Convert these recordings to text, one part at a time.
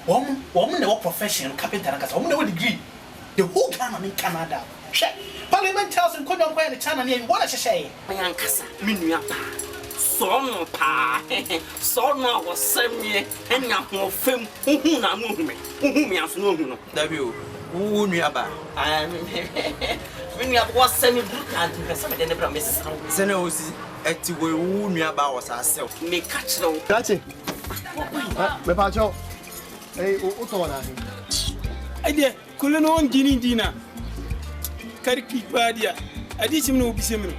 woman the profession carpenter and woman the degree. The whole Ghana in Canada. Parliament tells him come on in China near what I say. My ankasa, Minuapa. So pa. So no was 7 years and you have film who na movement. Who me have no. W. Who knew about? When you have was semi book and some of the promises. Senos at who knew about was ourselves. Me catch no. That's it. Me pacho. Hey, utona. Idea, Colonel Dina. Kariki Badia. I did him no bisimino.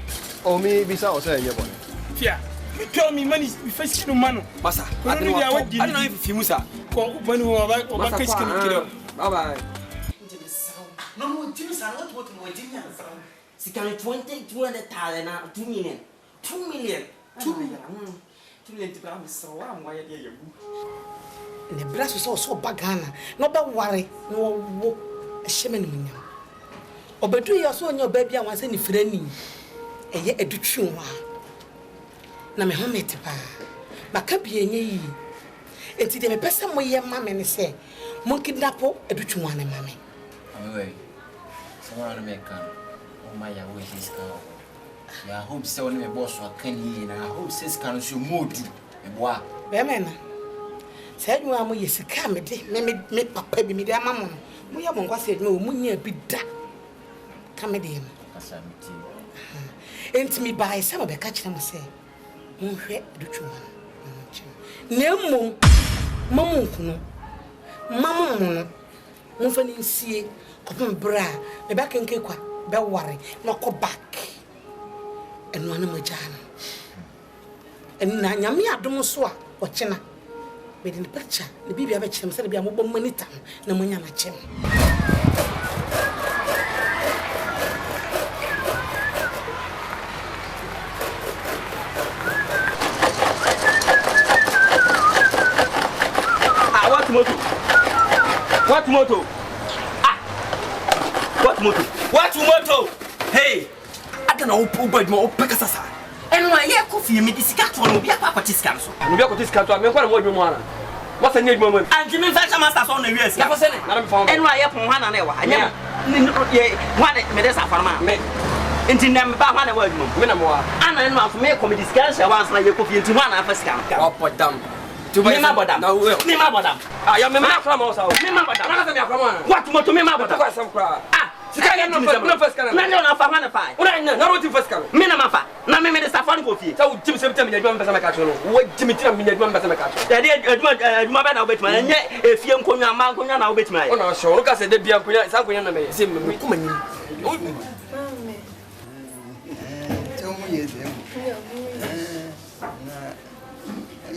Oh, me bisa or say, boy. Yeah. Tell me money first no man. Massa, I don't know if you musa. When we are back, or back is going to kill. Bye bye. No, James, I don't want to know Jimmy. She can 200,000 2 million. 2 million. 2 million. 2 million to grab so I'm why you. The brass was also bagana. No bad worry, no shaman. Obedu you so on your baby and was any friend. A year a duchua. Na me home it pa. Bakabi ye. And see the person way your mammy say, Monkey Dapo, a duchua and mammy. Away. Someone to make oh my way his car. I hope so my boss or can he and I hope says can you mood a bois. Bemena. Said you are more yes, come, make papa be me, dear mamma. We have one said no, money be that. Come in. Ain't me by some of the catch them say. Monhe do you want? No, Mamma, Mfanti see, open bra, the back and Kenkenkwa, be worry, not go back. And one of my jana. And Nanyamia Domoswa, or China. But in the picture, the baby of a chim said, be a mobile money time, no money on a chim. What moto? Ah! What moto? What moto? Hey! I don't know who but more Pecasasa. And why you coffee me this cat will be a papa discount. And we are this cat. I mean, what you want? What's the name moment? And Jimmy Fashion Master on the US. And why up on one and ever. I never one medicine for man. Into them about 1 word. Minamore. And I know for me, come discussion once like you coffee into one after scam. What them? To me, my madam. No, will. Me, my madam. I am a man from also. Me, my madam. What more to me, my madam? Some cry. Ah, she can't no first can. Men don't have 105. What I know, not to first can. Minamafa. Now, me, the Safari coffee. So, Jim September, you don't pass catch. What Jimmy Tim, you don't pass catch. That is my bad with my net. If you come your man, come out with my. Oh, no, sure. Look, I said, the beer, something on me. Sim, me, come in.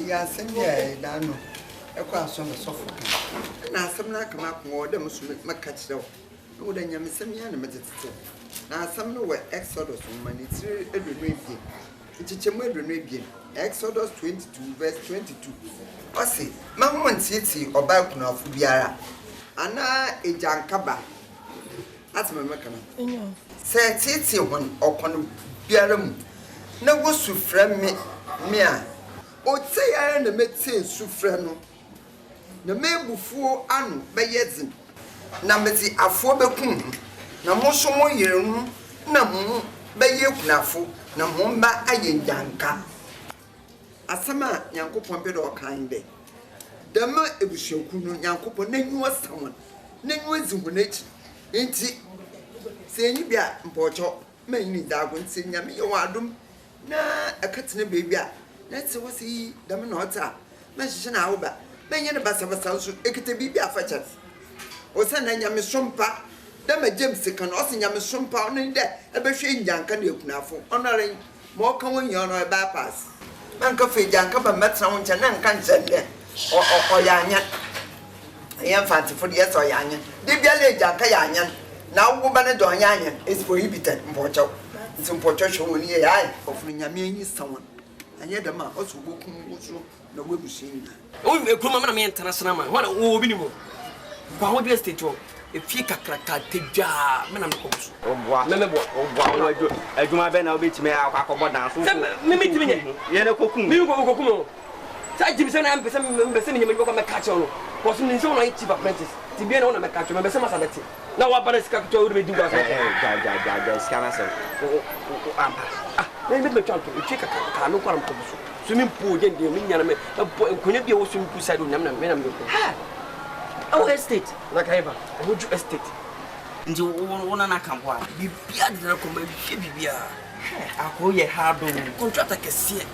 Ya senya dano ekwa so me sofo na asem na kama ko dem so maka kire wo da nyame sem ya na metete na asem no we Exodus mani tiri edunu ebie nchichemu edunu ebie Exodus 22 verse 22 osi mammo ntiti oba kuna afu biara ana ejankaba atime meka na se titi hon okono biara mu na go sufra me a o tse ya na meti sufra no na mebufuo anu beyezin na meti afo bekun na mo so mo yerenu na mo beye kunafo na mo mba ayenjanka asama nyankopon pe do kan be dama ebusuaku no nyankopon na nyu asawon na nyu azihu nachi enti se enyi bia mpocho mani dago nti nyame ye wadum na akatene bebi a let's see dama na ota na hihye na awoba benye ne basabasa so ekete bibi afachat o se na nyame sompa dama James kan o se nyame sompa no nde ebehwe nyanka na ekunafo onore mo ka wonyi ono e bypass man ka fe janka ba metra woncha na nka nchende o yanya ya Mfanti for yes o yanya de bia le janka yanya na wo ba ne do yanya is prohibited mpocho nti mpocho hwo woni ye ai ofunu nyame anyi sawon anya dama o so bokun wuso na webusin o ekuma mana me international man wana wo obi ni mo kwa ho bi stage o efie kakraka tedwa me na me koso oboa me mebo oboa adwuma be na obetime akwakobo dan so me metime ye na kokun me kokun Say Jim say I'm person him go come catch on. Was in so no chief apprentice. Ti be na na catch me say masa beti. Na wa ba na sika to we do gas. Ja scanner say. Ah, me twa to. Chi ka no kwara mko so. Swimming pool je de me nyana me. Nkonya bi wo swimming pool side nyam na me na me ko. Ha. Oh estate. Na kaiba. Wo ju estate. Nti wona na kampo a bibia de na koma bibia akoye hard on contractor kese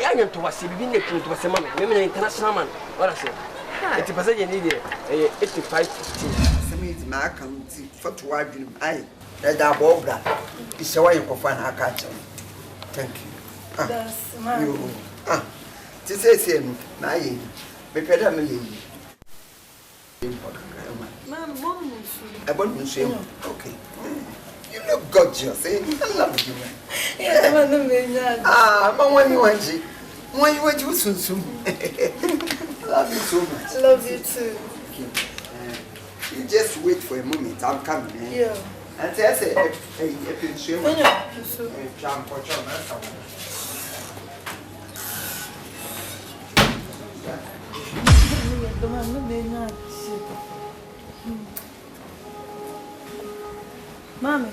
ya nyo to wase bibi ne to wase mama me international man wala say 80% you need 85 15 Semi ma account foto wadwum ai da bo bra ise wa yekofa na aka che thank you That's man. Ti say no na ayi me peda me yi Mom, okay. You look gorgeous, eh? I love you, man. Yeah, when you want you soon. Love you so much. Love you too. You just wait for a moment. I'm coming, eh? Yeah. And say, hey, if you jump for Mommy.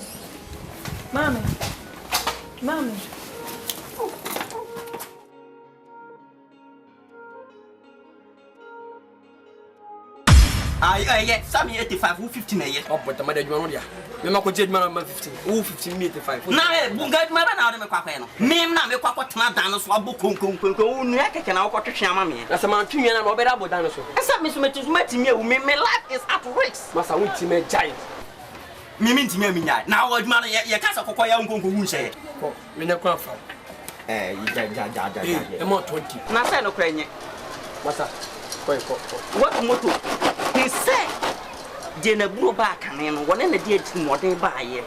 yeah, some 85 who 15 a year. Oh, but the mother you know dia. Me ma ko je man 15. Who 15 me 85. Na bunga ma ba na me kwakwa no. Me na me kwakwa tena dan so abo konkon unu akeke na wo twetwe ama me. Na se man twin na obeda bodan so. Esa me so matimi e me life is at risk. Masa wo ti me giant. Me ntimi am nya. Na wo aduma no ye kasa kokko ya nkonko hu nhye. Ko me ne kwa fa. Ja. E mo 20. Na say no kwa nye. Masa. Ko. What moto? He said Jena bro ba kan no wona na di ati modern ba ye.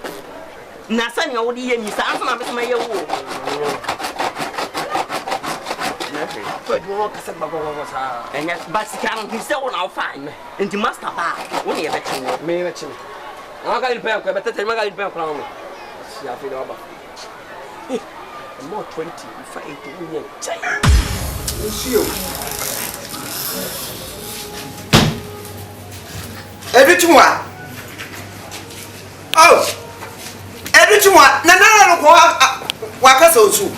Na say ne wo di ye mi sa anso na me so ye wo. Ko di mo kasa ba sa. Enya basika no he say wo na fine. Enti master ba wo ne ye bechi wo. Me bechi. Magali pe ko betete magali pe ko na mo. Si afi do ba. Mo 20 if I eat wo ye. Chai. Everything everything na ko waka so su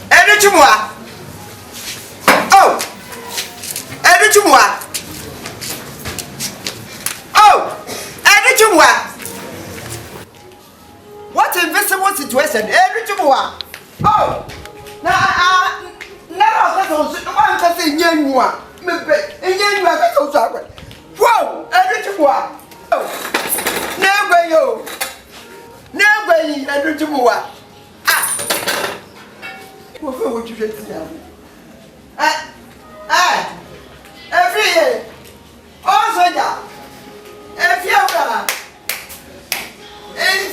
everything everything what invisible situation everything na ka so su wan ka se nyanwu a me be nyanwu ka so su akwa wow everything Never I do to more. What you get every year. Also, if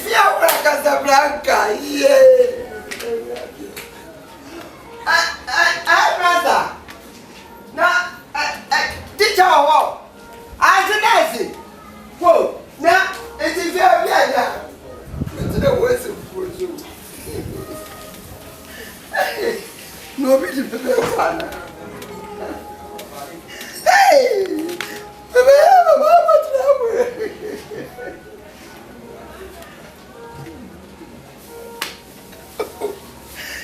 you're Casablanca, yeah. Brother. Now, teacher, I said, whoa, now it is very the words of nobody to the fun. Hey,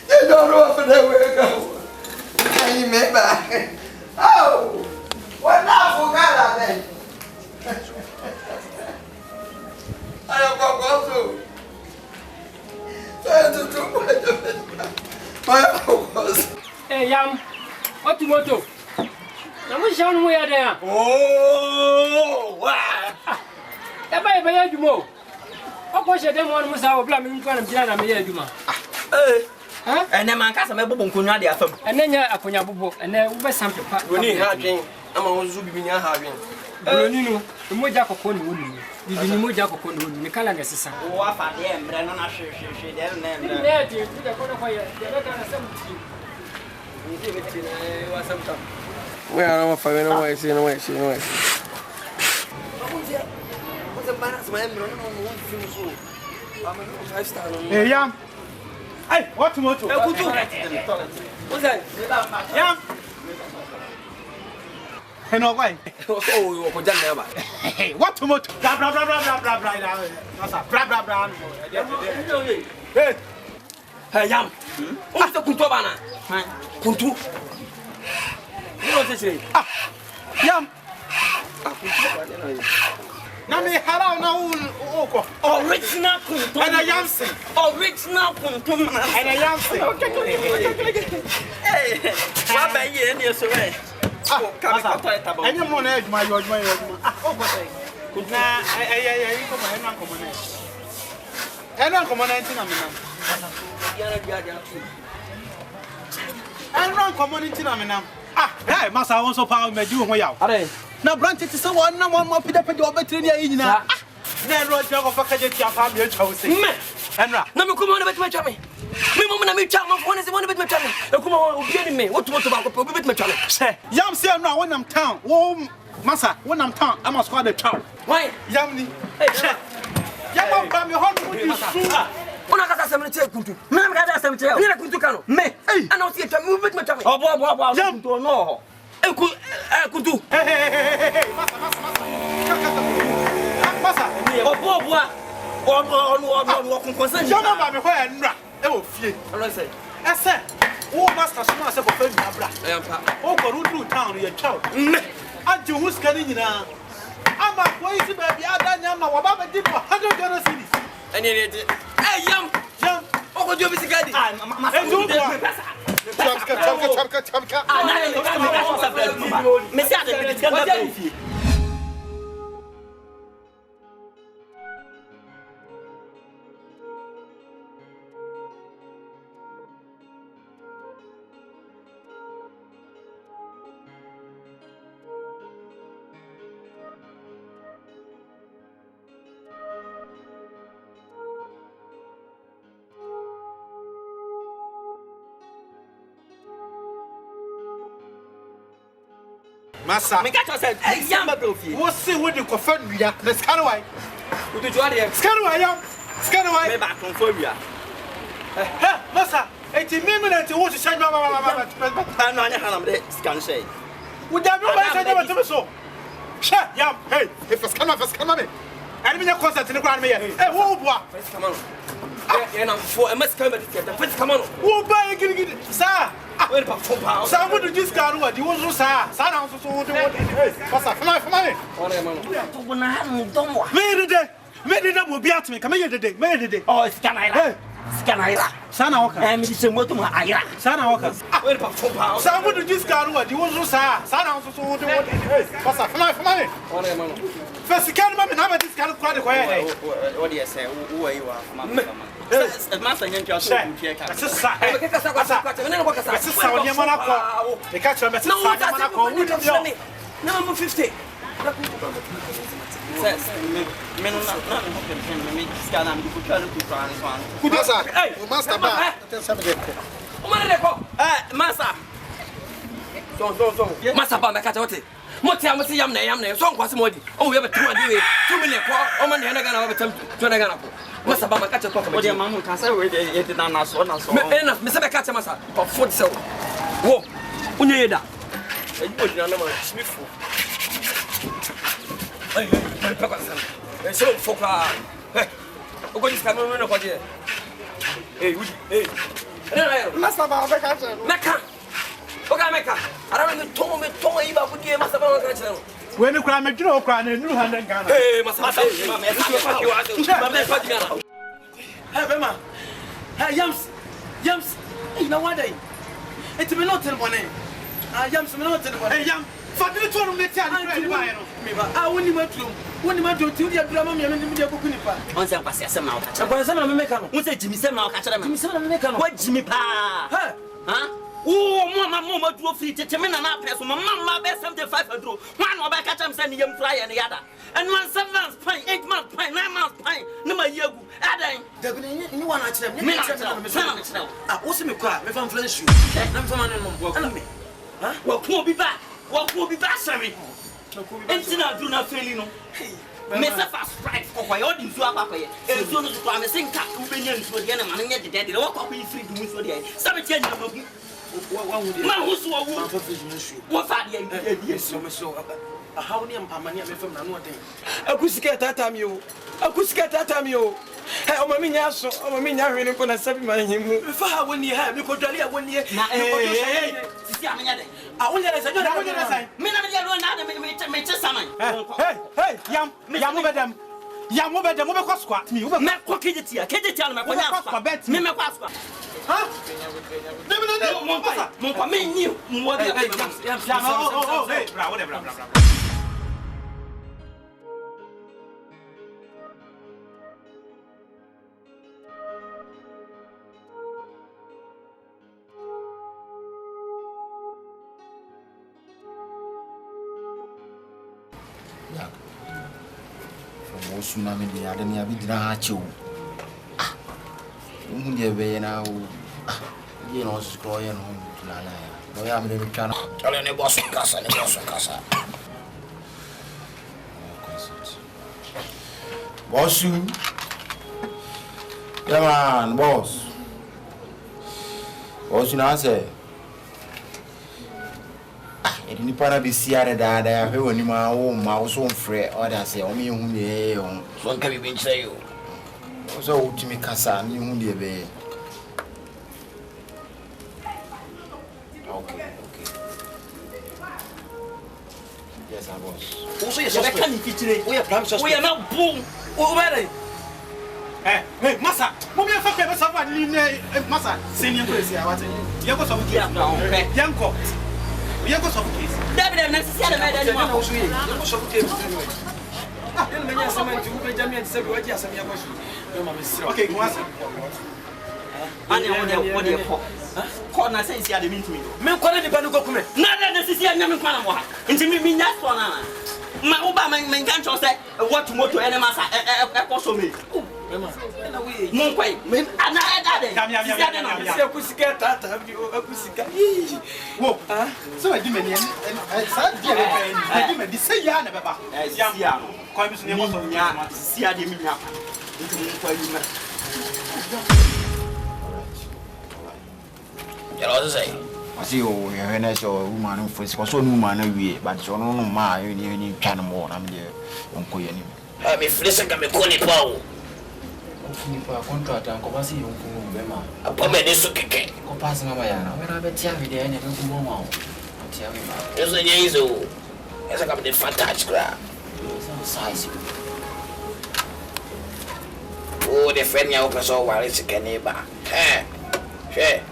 you don't know for the way to go. I remember. Oh, what now for God then? I am going to. Hey, Yam, what you want to? I'm not sure we are there. Oh, wow. If I you more. Of course, you don't want to blame me and Jana Mayaduma. And then man casa me bubun kunya dia fam. And then you're a Kunya Bubo, and then we some people. Broni having. I'm on Zubi having. Broni, the Moja Cocon would you didn't move Jacob on the calendar. Oh, I found them, Brennan. I should There, you put a corner fire. We are not for no way, no way. Hey, Yam. Hey, what tomorrow? What's that? Yam. And why? Oh, for Jan. Hey, what tomato? Blah blah blah blah blah blah blah. Blah blah blah. Hey. Hey, Yam. What's the Kuntobana? Kuntu. You know this way. Yam. Nami halal na oko. Original Kuntu. And a Yamsi. Original Kuntu. And a Yamsi. Hey, what by you in your survey? Any more edge, my yard, my yard. Oh, but I come and come on. And I'm coming 19. And run community. Ah, hey, Massa also power me do way out. Now, branch it is so one more pit up at your battery in now. Then Roger of a cadet, your family chose. And no, come on, with my chummy. Remember, me chum of one is one with my chummy. Come on, get me. What about with my chummy? Yam say now when I'm town. Oh, Massa, when I'm town, I must call the town. Why, Yammy? Yam, I'm your home. Ona kasa cemetery kuntu. Me me kasa cemetery. Ni na kuntu kano. Me. I don't see a move with my tummy. Oh, boy. Jump to no. Kuntu. Hey. Massa. Oh, boy. On concern. Jump on me where nra. E wo fie. I say. I say. Oh, master smart say for friend na bra. Oh, go through town your child. Me. Aju who's carrying na. Ama boy see baby adanya ma wa ba di 100 Ghana cedis. Hey, Yam! Oh, do you miss a guy? Massa, me got yourself. Hey, Yam, what's see what you confirm we are? Let's cut away. What did you want here? Scan away, Yam. Scan away. Maybe I confirm you. Hey, Massa, 80 minutes to watch the shine. I'm not a scan say. Would that be my say so? Shut, Yam. Hey, if it's come on. I'm in a concert in the ground. Hey, whoa, first come on. And I'm for a must come at the first come on. Who buy it, sir? Wait about 4 pounds. I would just got what you want to say. Son also so what what's up? Come on. Made it will be at me. Come here today. Made it. Oh, it's Scanila. Sana Walker. I'm some more to my ira. Sana Walker. Wait about 4 pounds. I would just got what you want to say. Son also so what what's up? Come on. First, you can't remember this kind of quite away. What do you say? Who are you? Master, you're just saying, that's a sign. That's a sound. You're Monaco. The catcher, that's a number 50. Says, men are not scan and you could to France one. Good master. Master. Don't. Master, my catcher. Motia must yam so was more. Oh, we have a 2 minute call. Oh, man, I'm going to Nagana. Must have a catcher talk about your mamma. Can say it did not so. Mr. Catcher Massa for food so. Whoa, Uneda. I put your number Smith. So, folk are. Hey, what is coming over here? Hey, Master Mecca. Okay, Mecca. I don't know told me about what game Master Mecca. When you cry, make you cry, and you hand Ghana. Hey, Master, hey, Bema. Hey, Yams. You know what day? It's me not tell one name. Yams, me not tell one. Hey, Yam. For the two of them, I wouldn't want to. When you want to do your drama, you mean to be on some pass some out. I'm making. What's it, Jimmy? Some out. What Jimmy Pa? Huh? Oh, Mamma drove free to men and up there. So, Mamma best 75 and drew. One of catch them sending him fly and the other. And 1 7 months pine, 8 months pine, 9 months pine. No, my year. Adding. You want to tell me. I also me cry if I'm flesh you. I'm from an enemy. Huh? Well, won't be back. What will be back, Sammy? It's not do not fail, you know. Mr. Fast Strike for my audience to have a and so to promise in Koobroni for the enemy and yet the daddy walk up in free to move for the 17. Man who's what what's that? Yes, so how many amani from Nanote? I could get that time you. I could get that time you. Hey, oh, my minias, oh, my minias, really going to save my name. If I when you have, you could tell you 1 year. I want to say, Hey, yam, madam. Yam, madam, move squat me. Not cocky, can't you tell me what bet me, my passport? Huh? No, I mean, you, whatever. Maame de ade ne abi dina achew ah hu de be na o ah ye no scroll ye no la no ya me de twa na ale ne boss kasa boss yeah man boss na say ni para bi siare daada ya hwe woni ma wo ma wo so mfre order say o me hu ne yo so nka bi nkyere yo so utimi kasa me hu de be okay yes I was also yes I can kitire we are prime we are now boom o bare hey masa mo me fa pe so fa ni masa senior place ya wate ye go so bu ya yanko we are going to case. David, I'm see the man anymore. Okay, go on. What do you call? Corner says you are the mean to me. Men corner the Banuko come. None of this is Yaman Panama. Into me, that's one. My Obama man can't say what to motor enemas also me. Monquay, another come here. Pussycat, Pussycat. So I demand I demand the say ya never. Yam, comes near Motonia, see I didn't you say I see you when I saw a woman who was so no man away, but so no ma you can more. I'm there. Uncle Yenny. I'm a flesh and a collie power. Contract and Copasi, Bema. A pomet is so kick. Compassing my yana. When I bet you every day and a good woman. There's a year as I got the fantastic crap. Size. Oh, the friend you open so while it's a neighbor. Eh, share.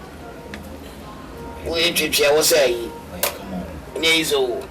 We trip here was say, come on. Nazo.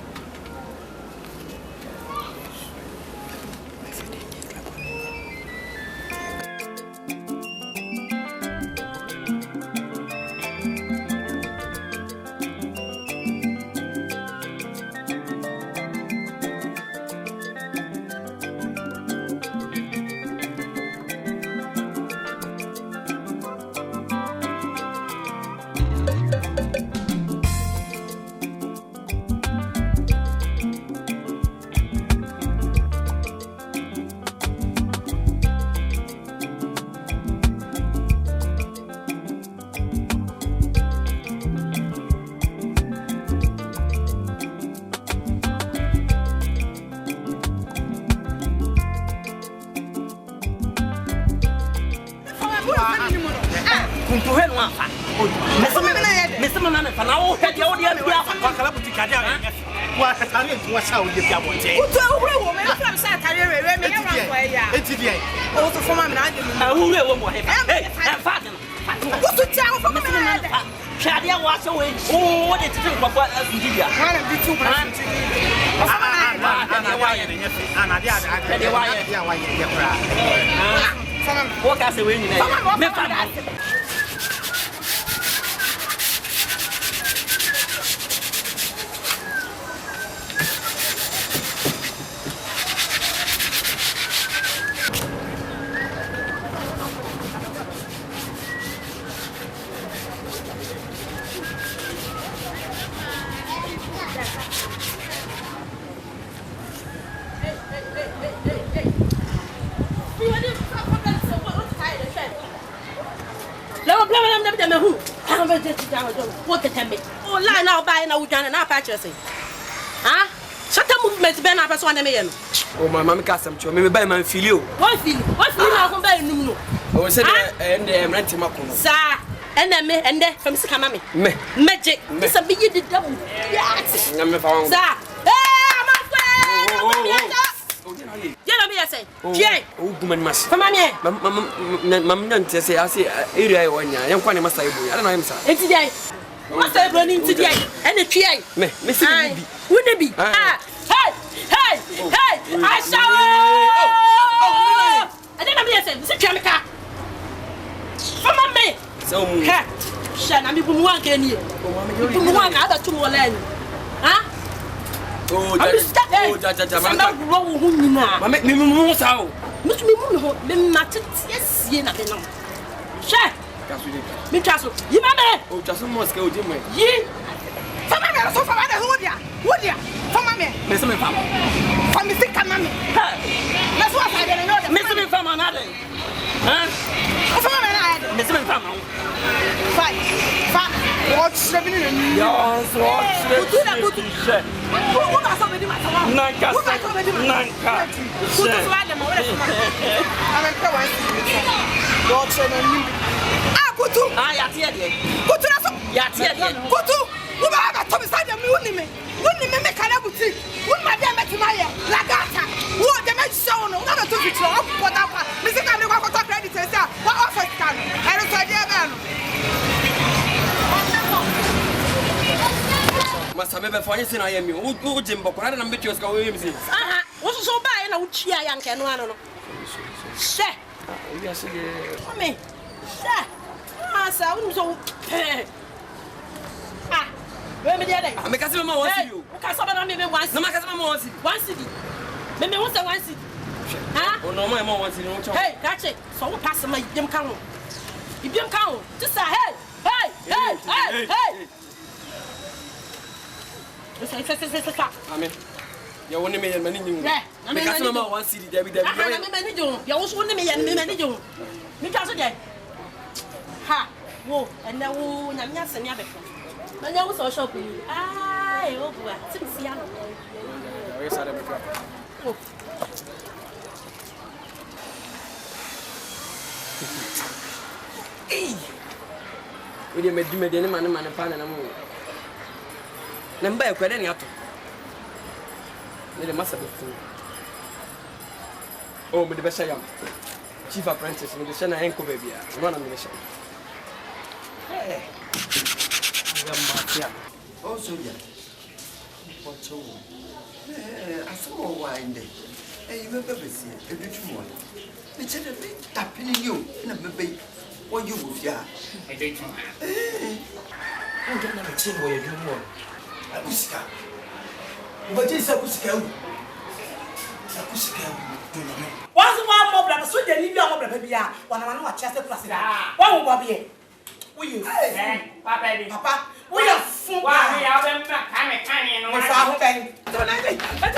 Mr. Maame, and I will head your dear what a talent was how you got one day. Also for my man, who will have what's the town for me? Shadia was away. Oh, what it's doing, Papa, as you did. One of the two plants. What has the wind? What can be? Oh, line out by now, Jan and our patches. Huh? Shut up, movement, Ben, I person, man. Oh, my mamma cast some to me by my filio. What feel? What feel now from by Nuno? Oh, said, and renting my corner. Sir, and then from Sikamami. Magic, this a big double. Yes, I'm found. Sir, yeah, me, I say, yeah, oh, woman must. Come on, Mamma, say, I say, area one, young one must I don't know him, sir. It's today. What's I running today? And a tree, Miss wouldn't it be? Hey, I saw. And then I'm here saying, Mr. Chamica. Come on, me. So, Shan, I'm even one can you. One other two more land. Huh? Oh, make me move out. Must be moved. Yes, you know. Shan. Me castle. You mamma. Oh, just almost go dim. Ye. Come on, so far. Would ya? Come on, Miss me, Papa. from Mr. Kamami. That's what I didn't know. Miss me from another. Huh? Miss me from fight. What's the meaning? Yes, what's the Must have before you I am you. Who Jim Bokran and Mitchell's going to see. What's so bad? I would cheer young can one. Sir, yes, me. Sir, sound so. Ah, where me there? I make a simmer once you. Maybe once. No, my one city. Maybe once a one city. Huh? Oh, no, my mom wants to. Hey, catch it. So we'll pass my dim count. You dim count. Just say, hey. I mean, you're 1 million money. Yeah, I mean, I don't one city, Debbie. You also want me and me. Because again. Ha, whoa, and now I'm not saying it. But now was also shopping. Ah, oh, since young. We didn't make any man and pan and a moon. Number a credit out. They must have been. Oh, with the best I am. Chief apprentice with the Shana and Baby. Run on the mission. Hey, Oh, so yeah. What's so? I saw wine day. Hey, you remember this? A beautiful one. It's a bit tapping you in a baby. What you would, yeah. I don't know. I don't know where you're doing more. Akosua. But this Akosua. What's one more brother? So they leave your brother baby. One of our chest plus. What will be? We Papa. We are full. Why we are them coming and